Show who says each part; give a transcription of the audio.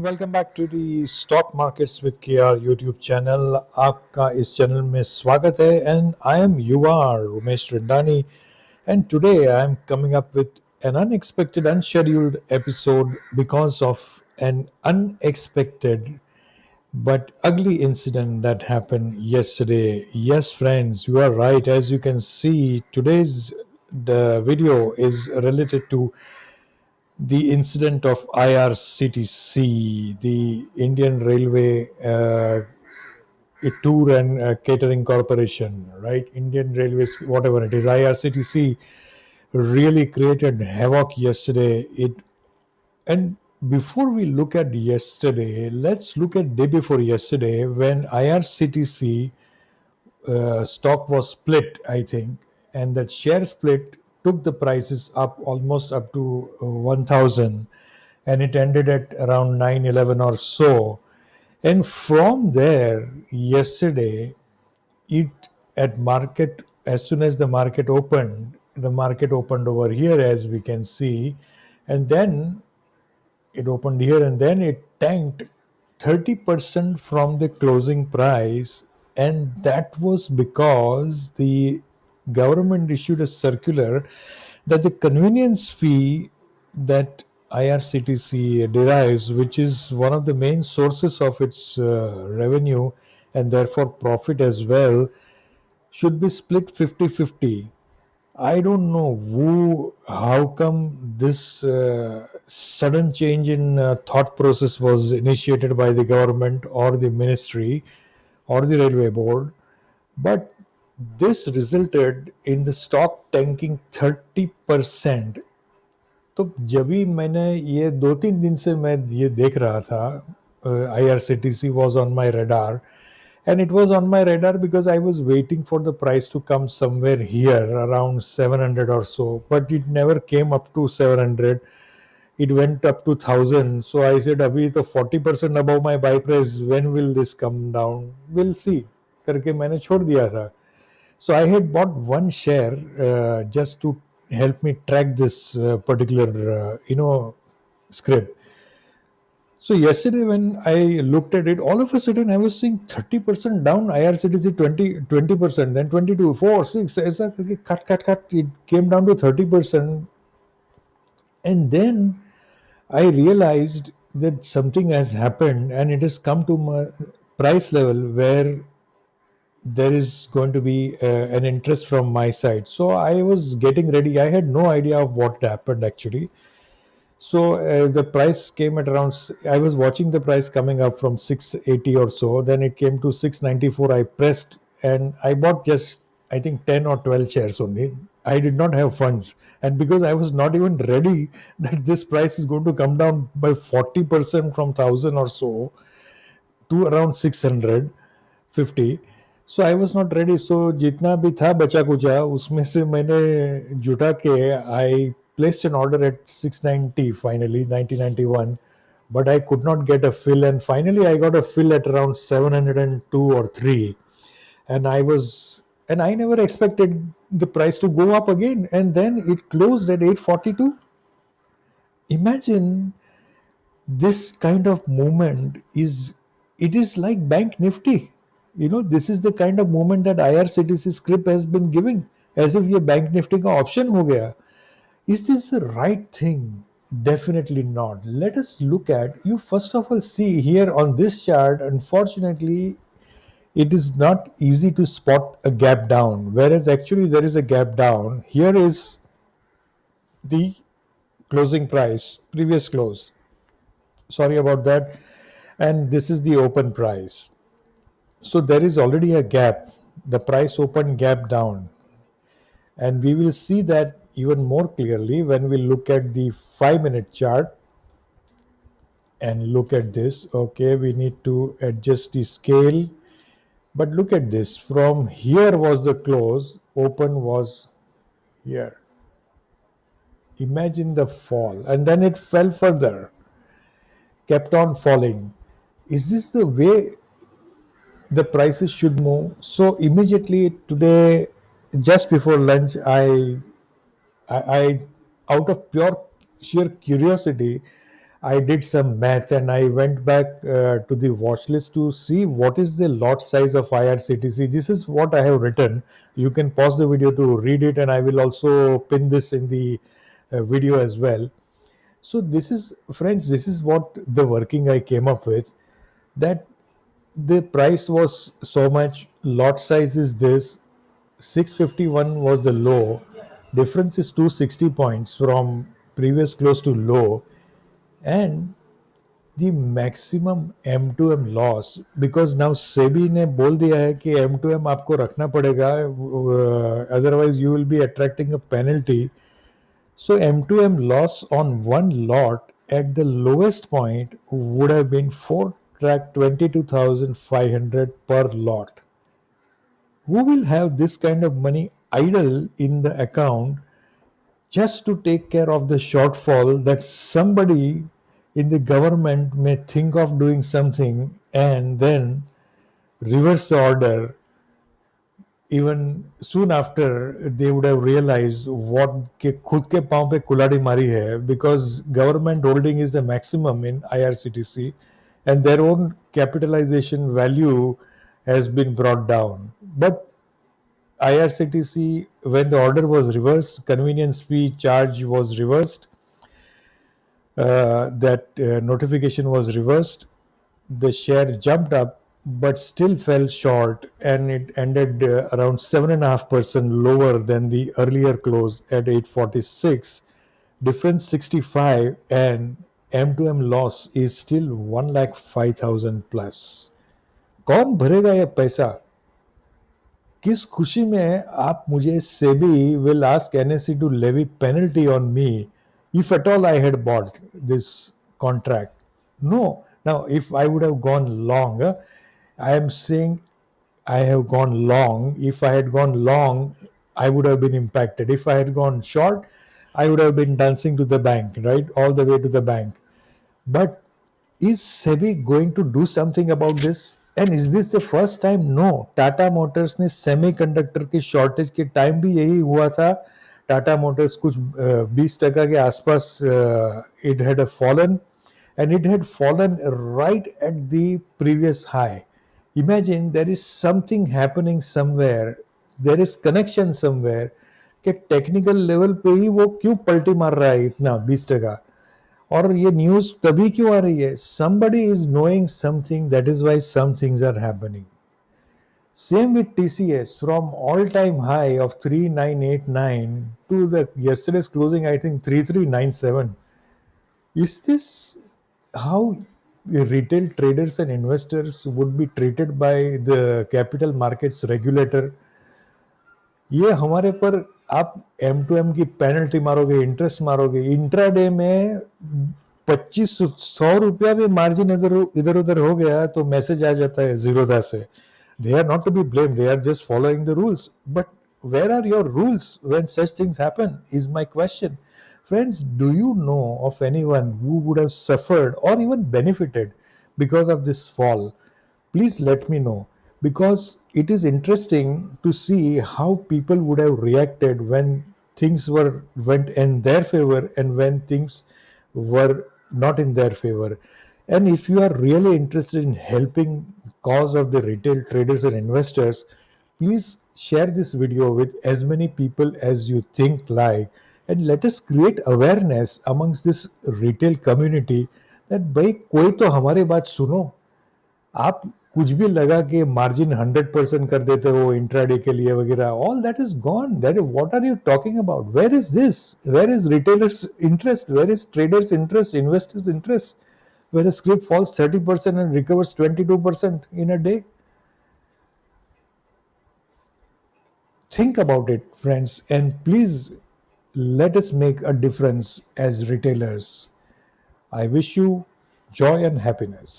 Speaker 1: Welcome back to the stock markets with KR YouTube channel. आपका इस channel में स्वागत है and I am Yuva Umesh Rindani and today I am coming up with an unexpected unscheduled episode because of an unexpected but ugly incident that happened yesterday. Yes friends, you are right. As you can see, today's the video is related to the incident of IRCTC, the Indian Railway Tour and Catering Corporation, right? Indian Railways, whatever it is, IRCTC really created havoc yesterday. It and before we look at yesterday, let's look at day before yesterday when IRCTC stock was split, I think, and that share split took the prices up almost up to 1000, and it ended at around 911 or so. And from there, yesterday, it at market, as soon as the market opened over here, as we can see, and then it opened here and then it tanked 30% from the closing price. And that was because the government issued a circular that the convenience fee that IRCTC derives, which is one of the main sources of its revenue and therefore profit as well, should be split 50-50. I don't know how come this sudden change in thought process was initiated by the government or the ministry or the railway board, but this resulted in the stock tanking 30%. तो जब भी मैंने ये 2-3 दिन से मैं ये देख रहा था, IRCTC was on my radar, and it was on my radar because I was waiting for the price to come somewhere here around 700 or so, but it never came up to 700. It went up to 1000. So I said, Abhi to 40% above my buy price. When will this come down? We'll see. करके मैंने छोड़ दिया था. So I had bought one share just to help me track this particular, script. So yesterday when I looked at it, all of a sudden I was seeing 30% down, IRCTC 20%, then 22, 4, 6, ऐसा करके cut. It came down to 30%. And then I realized that something has happened and it has come to my price level where there is going to be an interest from my side. So I was getting ready. I had no idea of what happened actually. So the price came at around. I was watching the price coming up from 680 or so. Then it came to 694. I pressed and I bought just, I think, 10 or 12 shares only. I did not have funds, and because I was not even ready that this price is going to come down by 40% from 1000 or so to around 650. So I was not ready. So जितना भी था बचा कुचा उसमें से मैंने जुटा के आई placed an order at 690, finally 1991, but I could not get a fill, and finally I got a fill at around 702 or 3. And I never expected the price to go up again, and then it closed at 842. Imagine this kind of movement is like bank nifty. This is the kind of movement that IRCTC script has been giving, as if ये bank nifty का option हो गया. Is this the right thing? Definitely not. Let us look at, you first of all see here on this chart. Unfortunately, it is not easy to spot a gap down, whereas actually there is a gap down. Here is the closing price, previous close. Sorry about that. And this is the open price. So there is already a gap. The price open gap down. And we will see that even more clearly when we look at the 5-minute chart and look at this. Okay, we need to adjust the scale. But look at this. From here was the close, open was here. Imagine the fall. And then it fell further, kept on falling. Is this the way the prices should move? So immediately today, just before lunch, I out of pure sheer curiosity, I did some math and I went back to the watch list to see what is the lot size of IRCTC. This is what I have written. You can pause the video to read it, and I will also pin this in the video as well. So, this is, friends, this is what the working I came up with, that the price was so much, lot size is this, 651 was the low, difference is 260 points from previous close to low, and the maximum M2M loss, because now SEBI ने बोल दिया है कि M2M आपको रखना पड़ेगा, otherwise you will be attracting a penalty. So M2M loss on one lot at the lowest point would have been 4 lakh 22,500 per lot. Who will have this kind of money idle in the account just to take care of the shortfall that somebody in the government may think of doing something and then reverse the order even soon after they would have realized what के खुद के पांव पे कुल्हाड़ी मारी है, because government holding is the maximum in IRCTC and their own capitalization value has been brought down. But IRCTC, when the order was reversed, convenience fee charge was reversed, that notification was reversed, the share jumped up but still fell short, and it ended around 7.5% lower than the earlier close at 846. Difference 65, and M2M loss is still 1,05,000 plus. कौन भरेगा ये पैसा? किस खुशी में आप मुझे SEBI will ask NSE to levy penalty on me if at all I had bought this contract? No. Now, if I would have gone long, I am saying I have gone long. If I had gone long, I would have been impacted. If I had gone short, I would have been dancing to the bank, right? All the way to the bank. But is SEBI going to do something about this? And is this the first time? No. Tata Motors ने semiconductor की shortage के time भी यही हुआ था. Tata Motors कुछ 20% के आसपास it had fallen, and it had fallen right at the previous high. Imagine there is something happening somewhere, there is connection somewhere कि टेक्निकल लेवल पे ही वो क्यों पलटी मार रहा है इतना 20%. और ये न्यूज तभी क्यों आ रही है? somebody is knowing something, that is why some things are happening. Same with TCS, from all time high of 3989 to the yesterday's closing, I think 3397. Is this how retail traders and investors would be treated by the capital markets regulator? ये हमारे पर आप M2M की penalty मारोगे, interest मारोगे, intraday में 2500 भी margin इधर उधर हो गया तो मैसेज आ जाता है जीरोधा से. They are not to be blamed, they are just following the rules. But where are your rules when such things happen is my question. Friends, do you know of anyone who would have suffered or even benefited because of this fall? Please let me know, because it is interesting to see how people would have reacted when things went in their favor and when things were not in their favor. And if you are really interested in helping cause of the retail traders and investors, please share this video with as many people as you think like, and let us create awareness amongst this retail community that भाई कोई तो हमारी बात सुनो. आप कुछ भी लगा के मार्जिन 100% कर देते हो इंट्राडे के लिए वगैरह, all that is gone. That what are you talking about? Where is this? Where is retailers interest? Where is traders interest, investors interest? Where a script falls 30% and recovers 22% in a day? Think about it, friends, and please let us make a difference as retailers. I wish you joy and happiness.